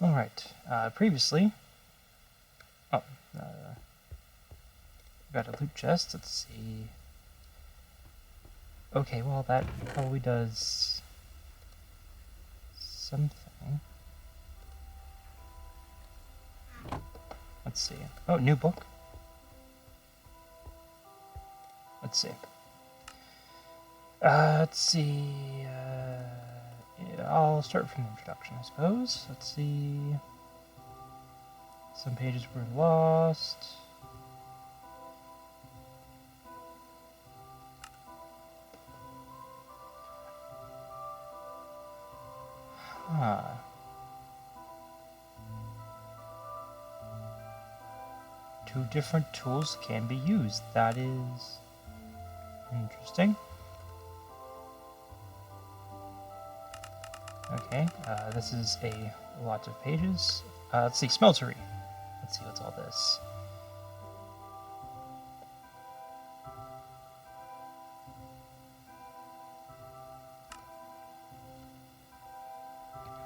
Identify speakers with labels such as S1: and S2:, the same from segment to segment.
S1: Alright, previously... Oh, got a loot chest, let's see... Okay, well that probably does... something. Let's see. Oh, new book. Let's see. Let's see... yeah, I'll start from the introduction, I suppose. Let's see... Some pages were lost. Huh. Two different tools can be used. That is interesting. Okay, this is a lot of pages. Let's see, smeltery. Let's see what's all this.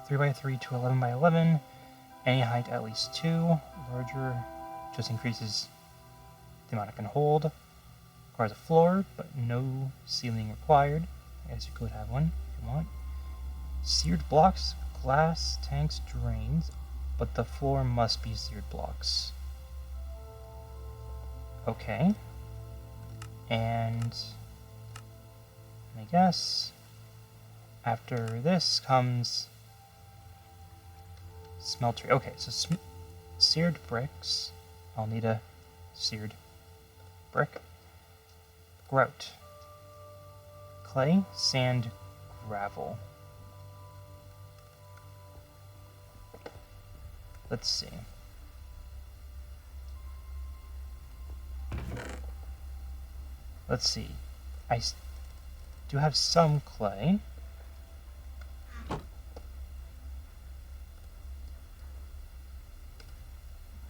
S1: Three by 3 to 11 by 11. Any height at least 2. Larger just increases the amount it can hold. Requires a floor, but no ceiling required. I guess you could have one if you want. Seared blocks, glass, tanks, drains, but the floor must be seared blocks. Okay. And I guess after this comes smeltery. Okay, so seared bricks. I'll need a seared brick. Grout. Clay, sand, gravel. Let's see. Let's see. I do have some clay.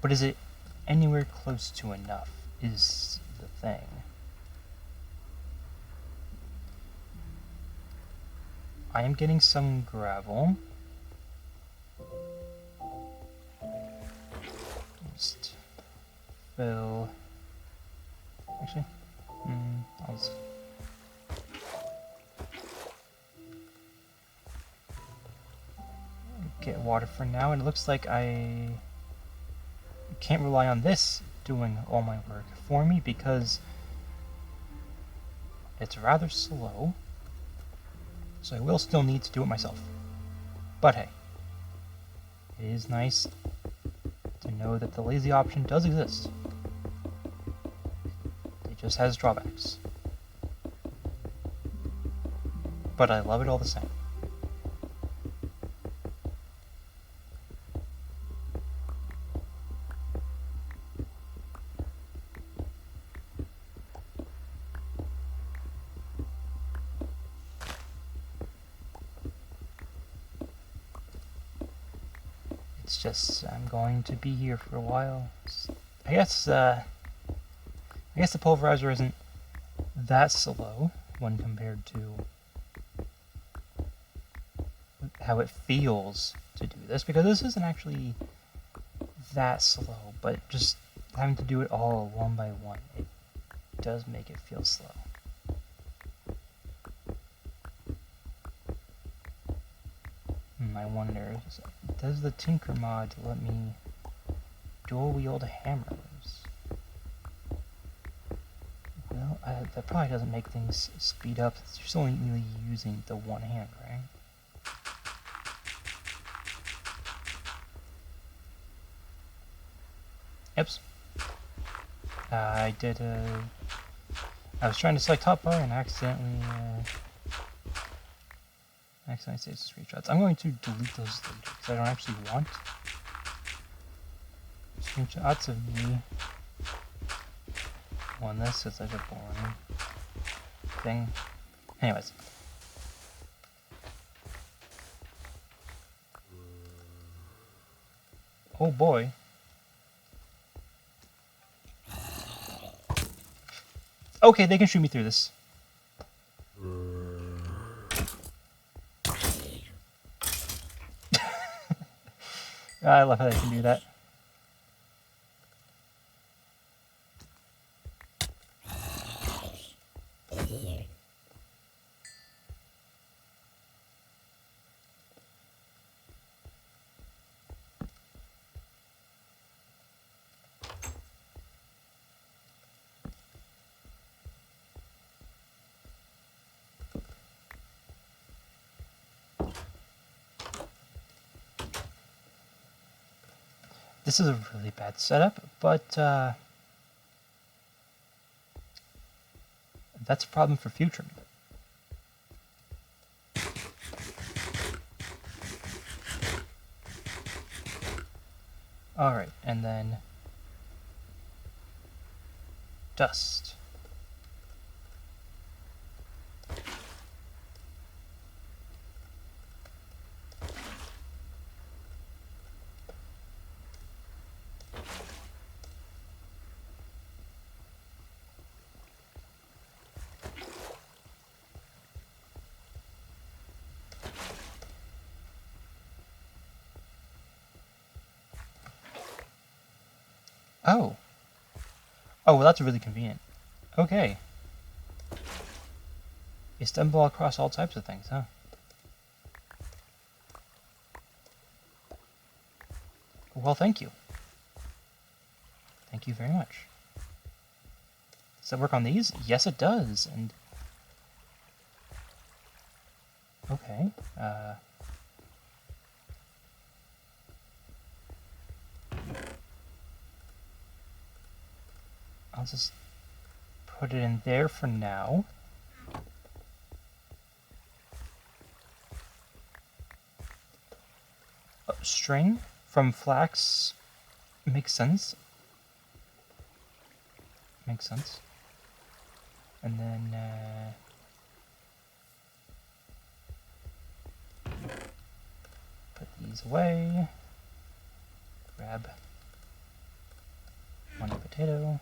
S1: But is it anywhere close to enough is the thing. I am getting some gravel. Just fill... Actually, I'll just... get water for now, and it looks like I can't rely on this doing all my work for me because it's rather slow, so I will still need to do it myself. But hey, it is nice to know that the lazy option does exist. It just has drawbacks. But I love it all the same. It's just, I'm going to be here for a while. I guess the pulverizer isn't that slow when compared to how it feels to do this, because this isn't actually that slow, but just having to do it all one by one, it does make it feel slow. I wonder, does the Tinker mod let me dual wield hammers? Well, that probably doesn't make things speed up. You're still only using the one hand, right? Oops. I was trying to select hotbar and accidentally saved screenshots. I'm going to delete those later because I don't actually want screenshots of me on this. It's like a boring thing. Anyways. Oh boy. Okay, they can shoot me through this. I love how they can do that. This is a really bad setup, but that's a problem for future. Alright, and then dust. Oh. Oh, well, that's really convenient. Okay. You stumble across all types of things, huh? Well, thank you. Thank you very much. Does that work on these? Yes, it does. And okay. I'll just put it in there for now. String from flax makes sense. Makes sense. And then put these away. Grab one potato.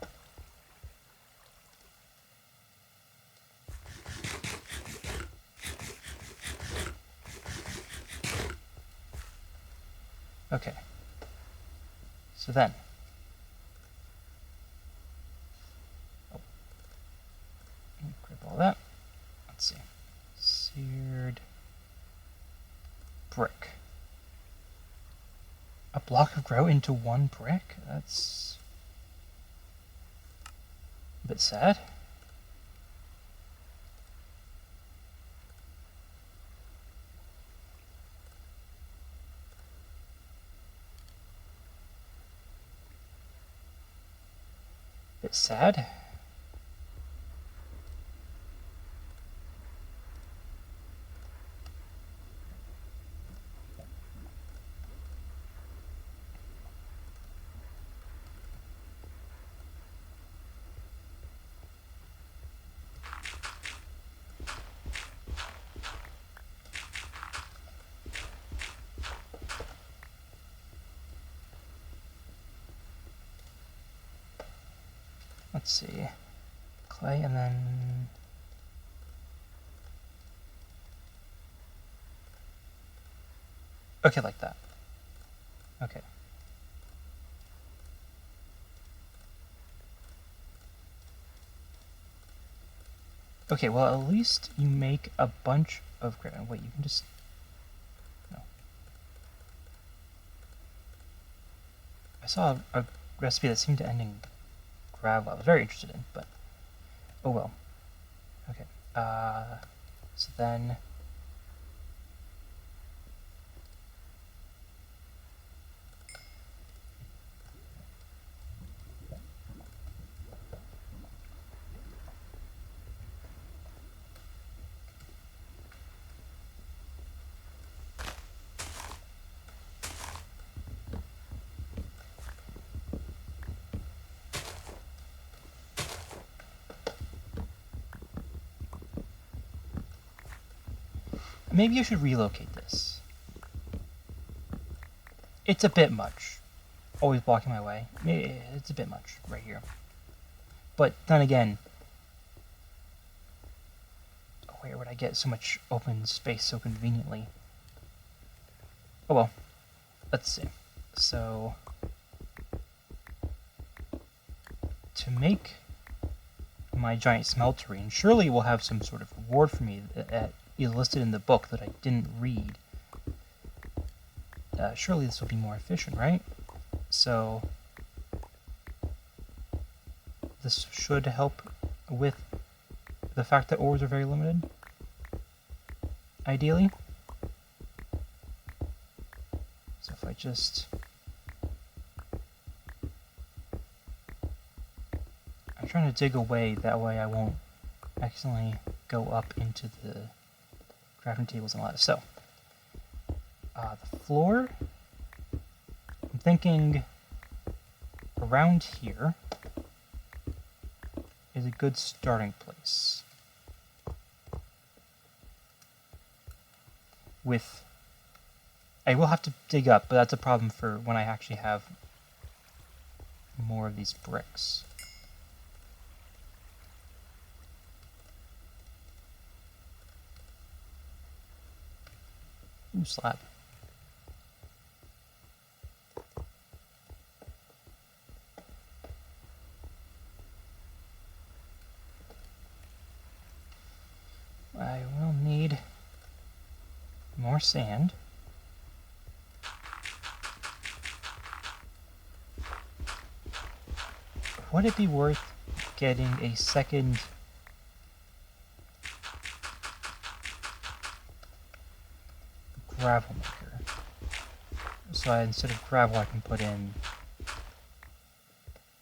S1: Okay. So then. Oh. Grab all that. Let's see. Seared brick. A block of grow into one brick? That's a bit sad. Bit sad. Let's see. Clay and then okay, like that. Okay. Okay, well, at least you make a bunch of gravel. Wait, you can just... No. I saw a recipe that seemed to end in gravel. I was very interested in, but... Oh well. Okay. So then... Maybe you should relocate this. It's a bit much. Always blocking my way. It's a bit much right here. But then again, where would I get so much open space so conveniently? Oh well. Let's see. So to make my giant smelterine, surely it will have some sort of reward for me that is listed in the book that I didn't read. Surely this will be more efficient, right? So this should help with the fact that ores are very limited, ideally. So if I just... I'm trying to dig away, that way I won't accidentally go up into the crafting tables and all that. So, the floor, I'm thinking around here is a good starting place. With... I will have to dig up, but that's a problem for when I actually have more of these bricks. Ooh, slab. I will need more sand. Would it be worth getting a second gravel maker? So instead of gravel, I can put in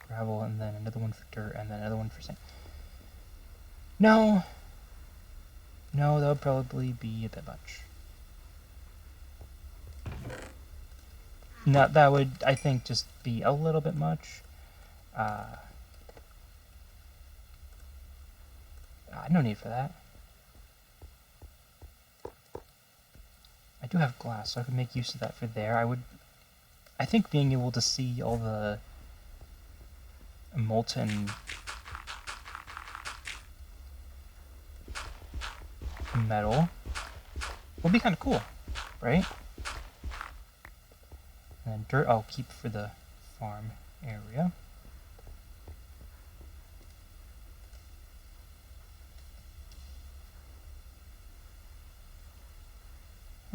S1: gravel and then another one for dirt and then another one for sand. No. No, that would probably be a bit much. No, that would, I think, just be a little bit much. No need for that. I do have glass, so I could make use of that for there. I think being able to see all the molten metal will be kind of cool, right? And then dirt I'll keep for the farm area.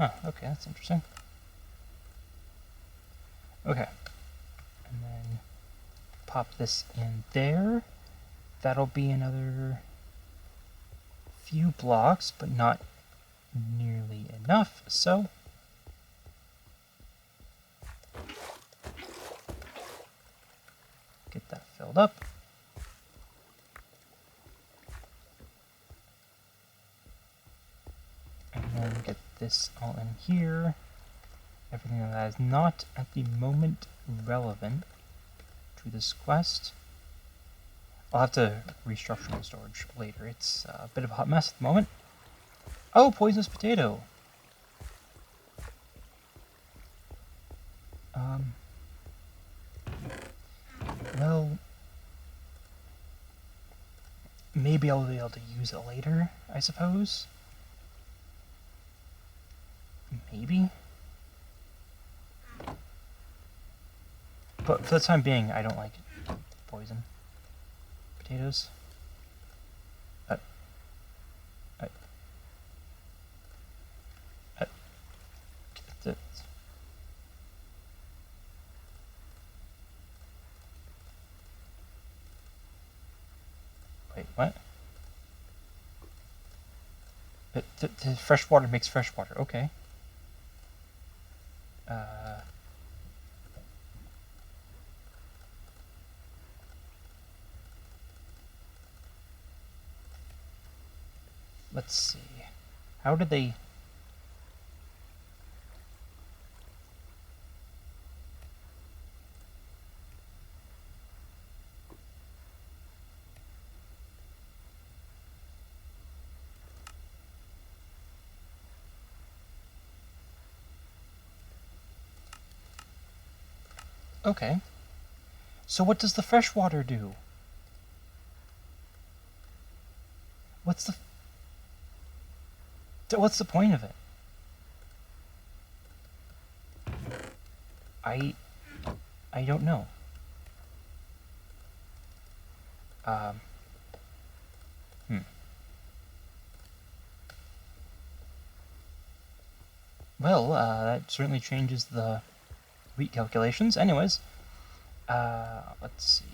S1: Oh, okay, that's interesting. Okay. And then pop this in there. That'll be another few blocks, but not nearly enough, so get that filled up. And then get this all in here. Everything that is not at the moment relevant to this quest. I'll have to restructure my storage later. It's a bit of a hot mess at the moment. Oh, poisonous potato! Well, maybe I'll be able to use it later, I suppose. Maybe. But for the time being, I don't like poison potatoes. Wait, what? The fresh water makes fresh water. Okay. Let's see. How did they... Okay. So what does the fresh water do? What's the point of it? I don't know. Hmm. Well, that certainly changes the wheat calculations. Anyways, let's see.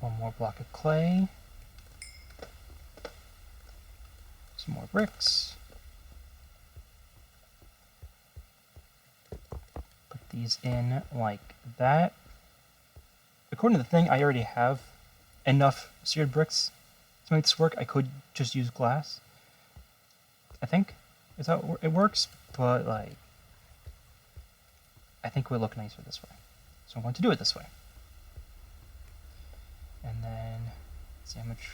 S1: One more block of clay. Some more bricks. Put these in like that. According to the thing, I already have enough seared bricks to make this work. I could just use glass, I think is how it works, but like I think it would look nicer this way. So I'm going to do it this way. And then, let's see how much.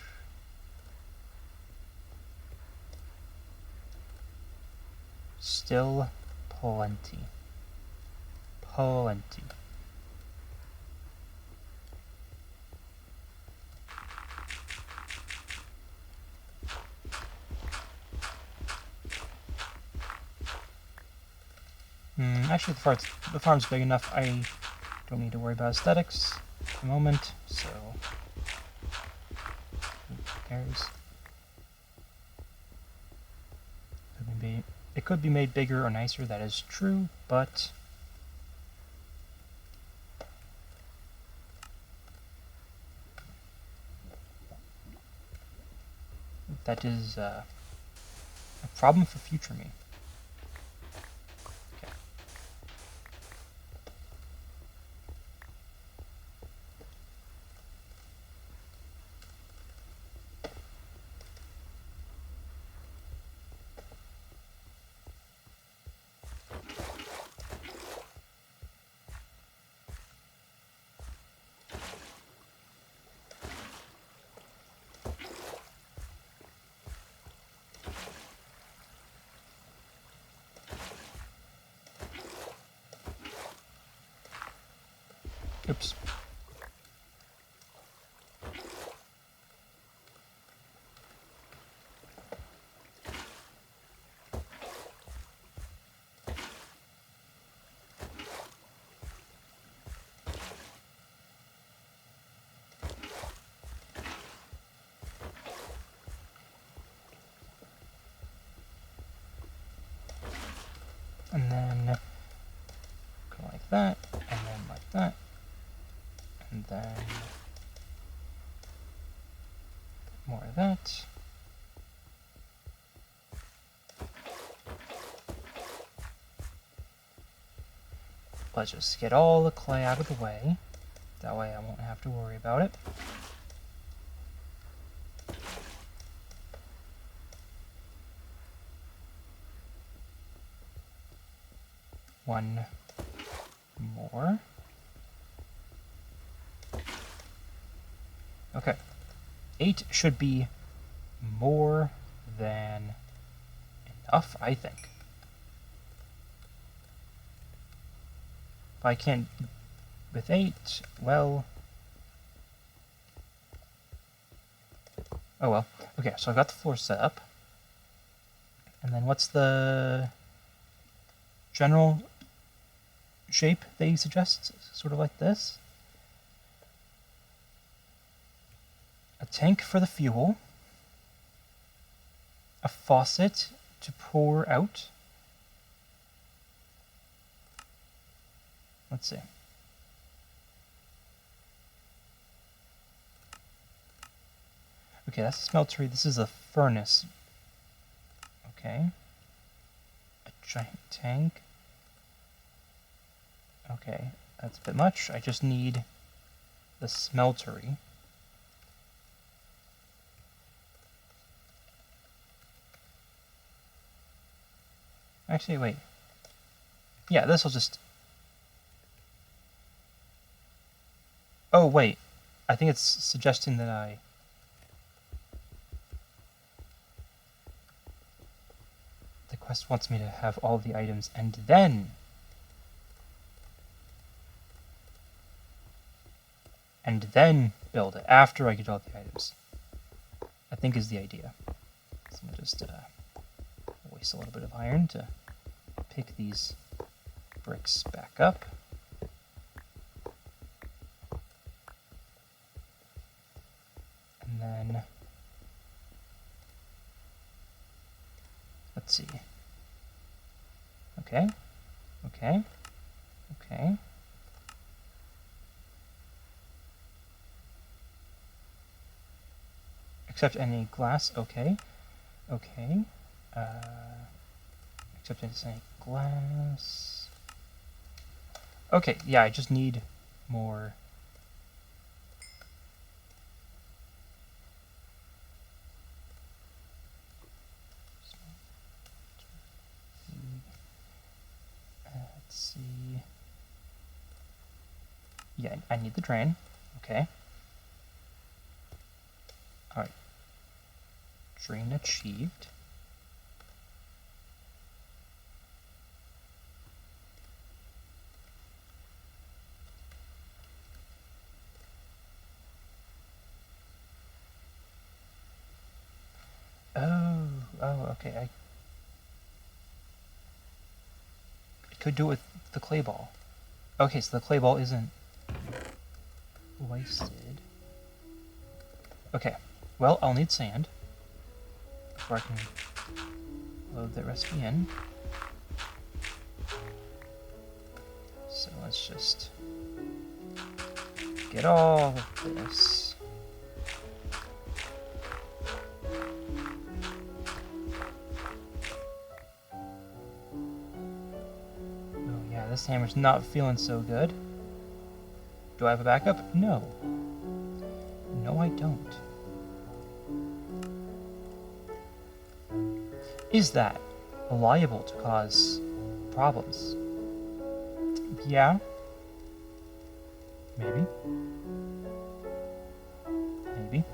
S1: Still plenty. Plenty. Actually, the farm's big enough. I don't need to worry about aesthetics at the moment, so who cares? It could be made bigger or nicer, that is true, but that is a problem for future me. Okay. Oops. And then go like that, and then like that, and then more of that. Let's just get all the clay out of the way. That way I won't have to worry about it. One more. Okay. 8 should be more than enough, I think. If I can't with 8, well... Oh well. Okay, so I've got the floor set up. And then what's the general shape that he suggests? Sort of like this. A tank for the fuel. A faucet to pour out. Let's see. Okay, that's a smeltery. This is a furnace. Okay. A giant tank. Okay, that's a bit much. I just need the smeltery. Actually, wait. Yeah, this will just... Oh, wait. I think it's suggesting that I... The quest wants me to have all the items and then and then build it after I get all the items, I think is the idea. So I'm going to just waste a little bit of iron to pick these bricks back up. And then, let's see. Okay, okay, okay. Accept any glass, okay, okay. Accept any glass. Okay, yeah, I just need more. Let's see. Yeah, I need the drain. Okay. Alright. Drain achieved. Oh, okay. I could do it with the clay ball. Okay, so the clay ball isn't wasted. Okay, well, I'll need sand before I can load that recipe in. So let's just get all of this. Oh yeah, this hammer's not feeling so good. Do I have a backup? No. No, I don't. Is that liable to cause problems? Yeah. Maybe. Maybe.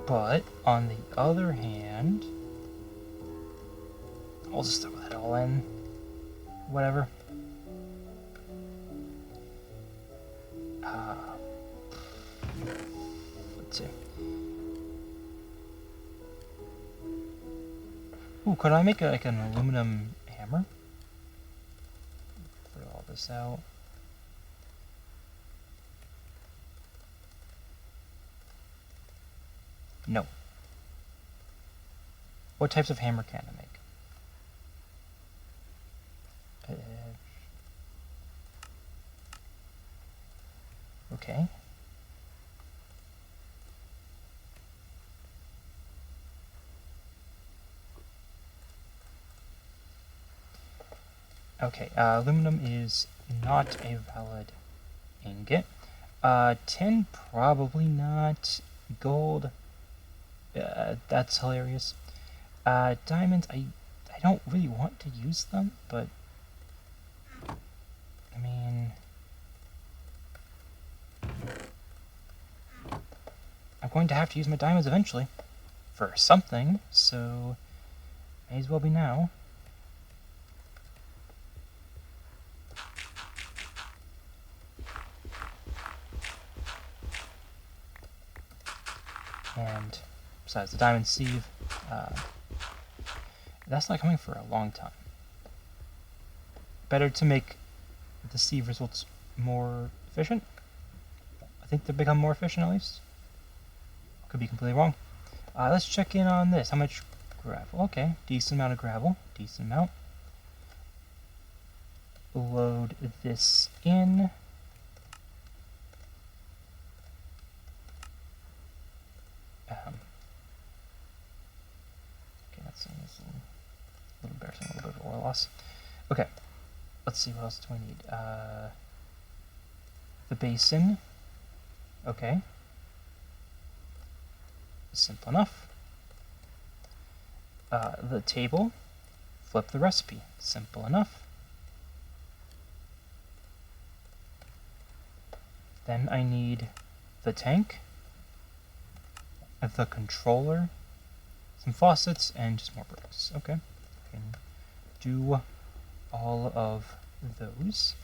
S1: But, on the other hand, I'll just throw that all in. Whatever. Let's see. Ooh, could I make like an aluminum hammer? Put all this out. No. What types of hammer can I make? Okay. Okay, aluminum is not a valid ingot. Tin, probably not. Gold, that's hilarious. Diamonds, I don't really want to use them, but I mean, I'm going to have to use my diamonds eventually for something, so may as well be now. And besides the diamond sieve, that's not coming for a long time. Better to make the sieve results more efficient. I think they become more efficient at least. Could be completely wrong. Let's check in on this. How much gravel? Okay, decent amount of gravel. Decent amount. Load this in. Okay, that's a little embarrassing, a little bit of oil loss. Okay, let's see, what else do I need? The basin. Okay. Simple enough. The table. Flip the recipe. Simple enough. Then I need the tank, the controller. So some faucets, and just more bricks. Okay. Can do all of those.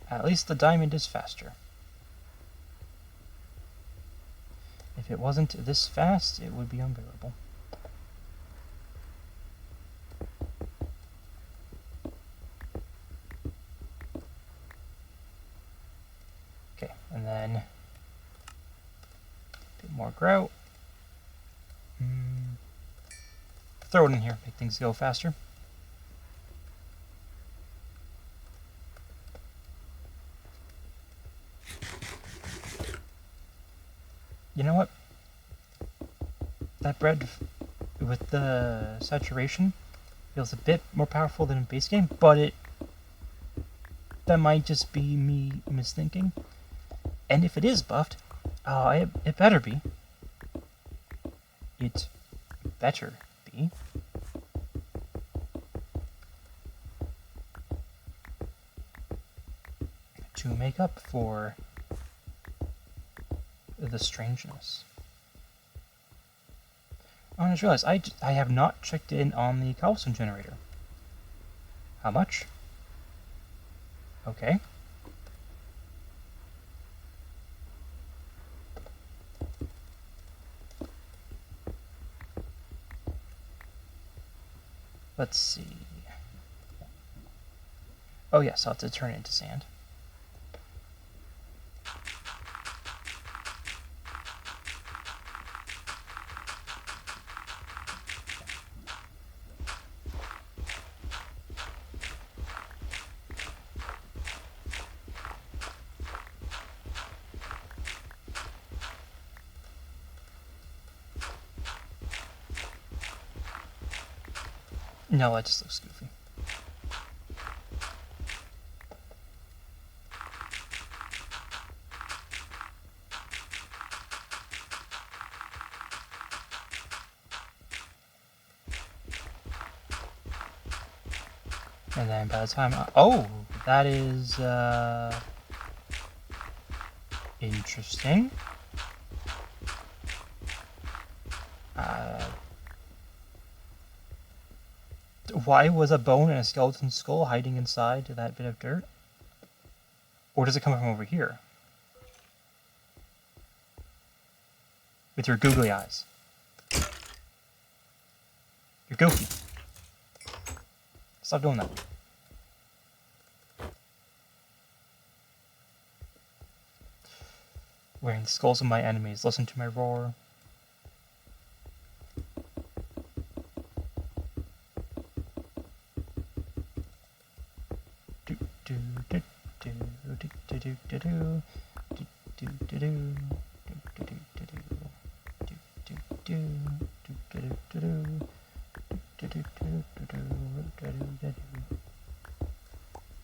S1: At least the diamond is faster. If it wasn't this fast, it would be unbearable. Okay, and then a bit more grout. Throw it in here, make things go faster. You know what? That bread with the saturation feels a bit more powerful than in base game, but that might just be me misthinking. And if it is buffed, it better be. It better be. To make up for the strangeness. Oh, I just realized I have not checked in on the cobblestone generator. How much? Okay. Let's see. Oh yes, I'll have to turn it into sand. No, that just looks goofy. And then by the time oh, that is interesting. Why was a bone and a skeleton skull hiding inside that bit of dirt? Or does it come from over here? With your googly eyes. You're goofy. Stop doing that. Wearing the skulls of my enemies, listen to my roar.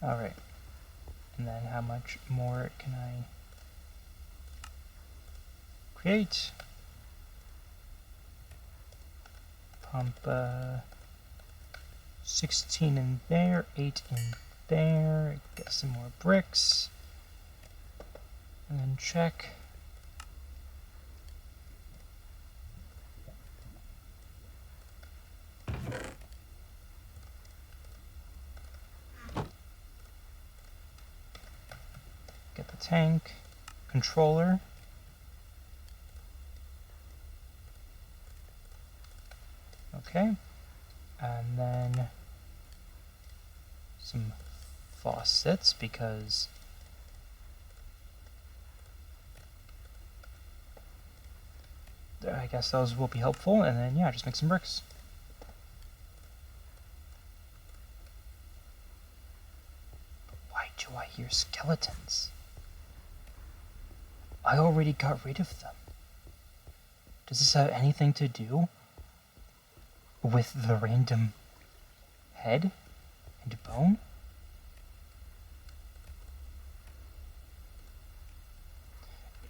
S1: Alright. And then how much more can I create? Pump 16 in there, 8 in there, get some more bricks, and then check. Get the tank, controller. Okay, and then some faucets because I guess those will be helpful, and then yeah, just make some bricks. Why do I hear skeletons? I already got rid of them. Does this have anything to do with the random head and bone?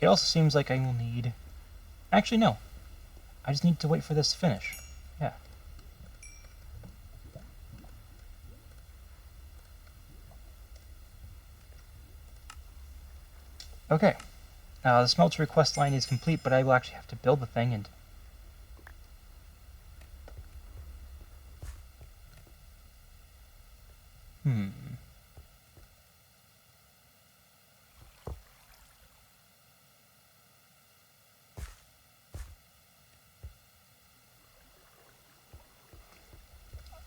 S1: It also seems like I will need... Actually, no. I just need to wait for this to finish. Yeah. Okay. The smelter request line is complete, but I will actually have to build the thing and...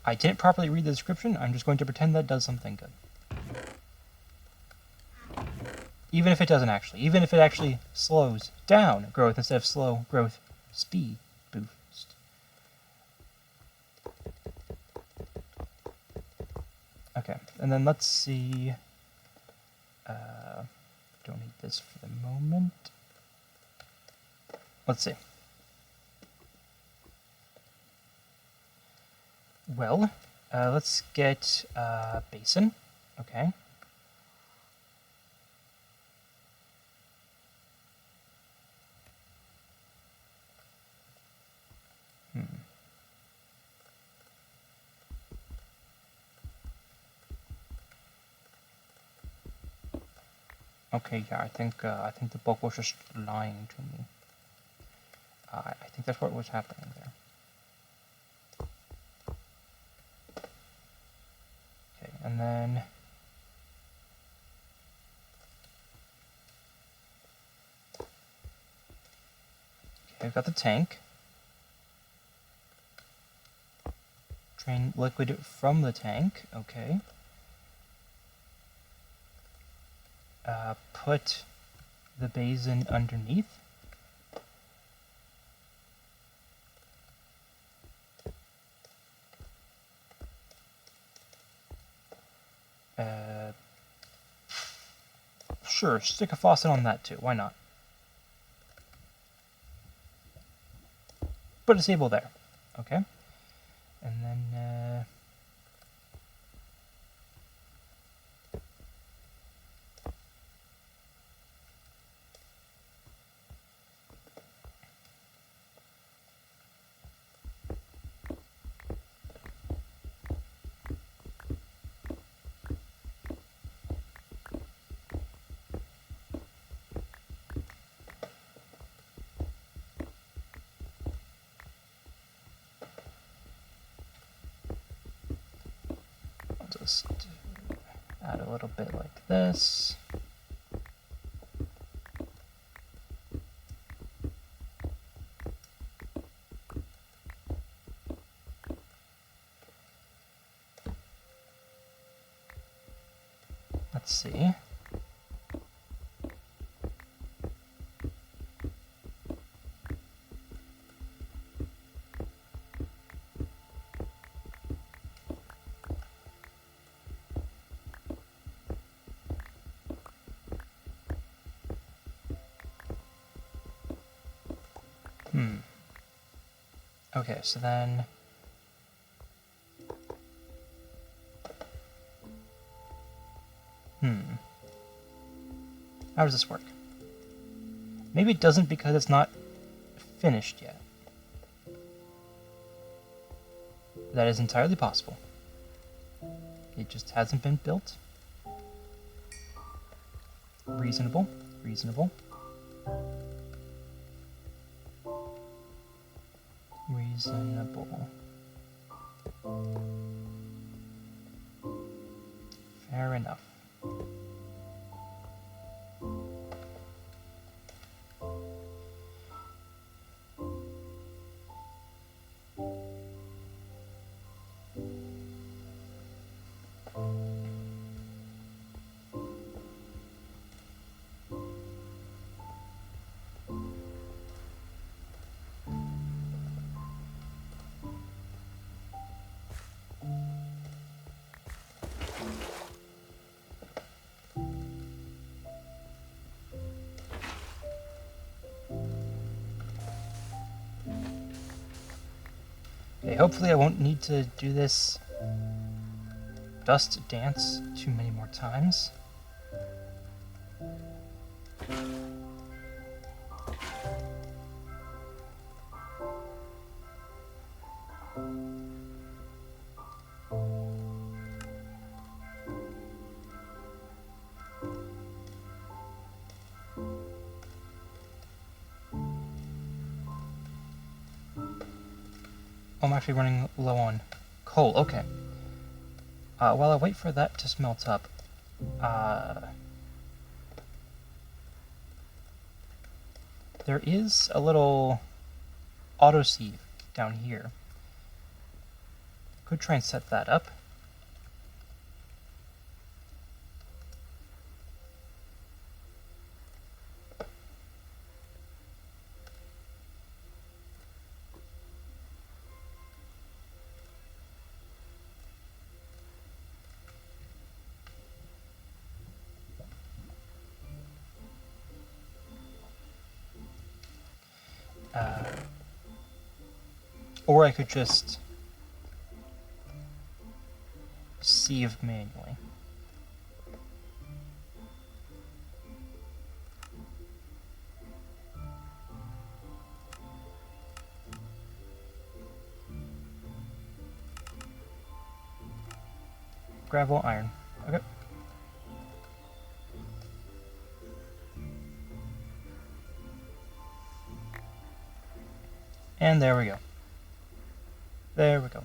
S1: I didn't properly read the description. I'm just going to pretend that does something good. Even if it doesn't actually. Even if it actually slows down growth instead of slow growth speed boost. Okay, and then let's see. Don't need this for the moment. Let's see. Well, let's get basin. Okay. Okay, yeah, I think the book was just lying to me. I think that's what was happening there. Okay, and then I've got the tank. Drain liquid from the tank. Okay. Put the basin underneath. Sure, stick a faucet on that too. Why not? Put a table there. Okay. And then I'll just add a little bit like this. Let's see. Okay, so then how does this work? Maybe it doesn't because it's not finished yet. That is entirely possible. It just hasn't been built. Reasonable, reasonable. Reasonable. Fair enough. Okay, hopefully I won't need to do this dust dance too many more times. Oh, I'm actually running low on coal. Okay. While I wait for that to smelt up, there is a little autosave down here. Could try and set that up. Or I could just sieve manually. Gravel, iron. Okay. And there we go. There we go.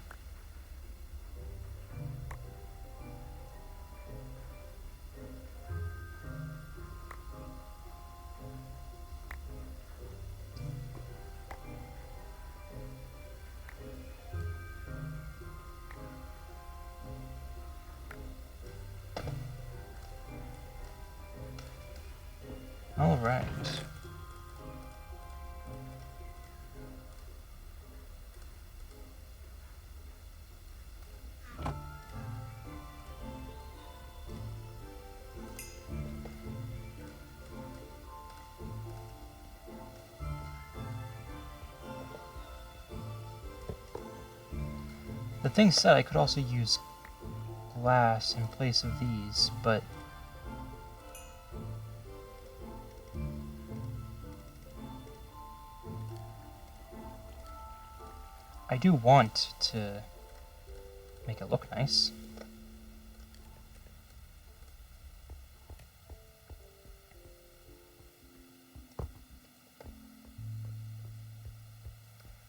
S1: All right. The thing said I could also use glass in place of these, but I do want to make it look nice.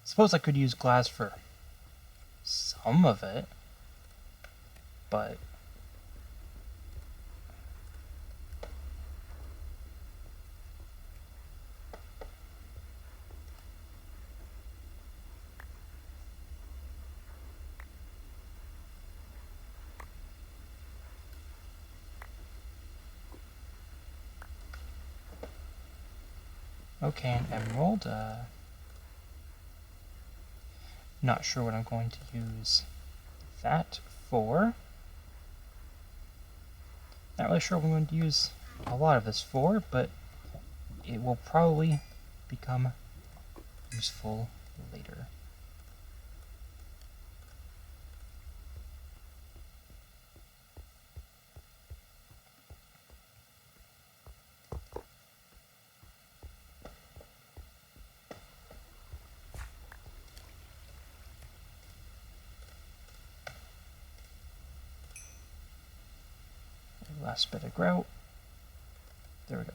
S1: Suppose I could use glass for some of it, but okay, an emerald. Not sure what I'm going to use that for. Not really sure what I'm going to use a lot of this for, but it will probably become useful later. Last bit of grout. There we go.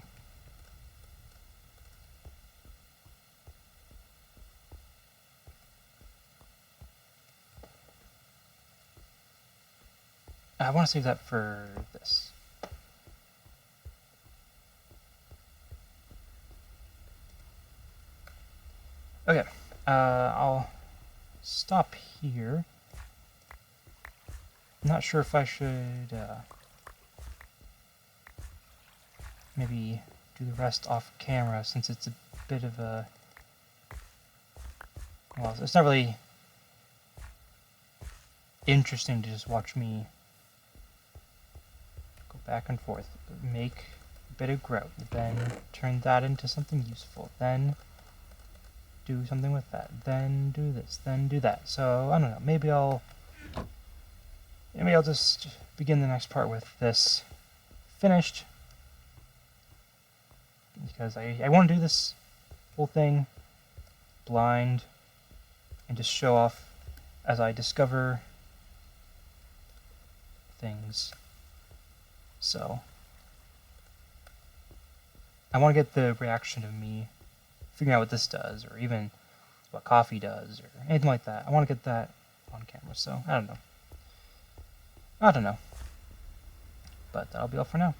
S1: I want to save that for this. Okay, I'll stop here. I'm not sure if I should maybe do the rest off camera, since it's a bit of a... Well, it's not really interesting to just watch me go back and forth. Make a bit of grout, then turn that into something useful, then do something with that, then do this, then do that. So, I don't know, maybe I'll just begin the next part with this finished, because I want to do this whole thing blind and just show off as I discover things. So I want to get the reaction of me figuring out what this does, or even what coffee does or anything like that. I want to get that on camera, so I don't know. But that'll be all for now.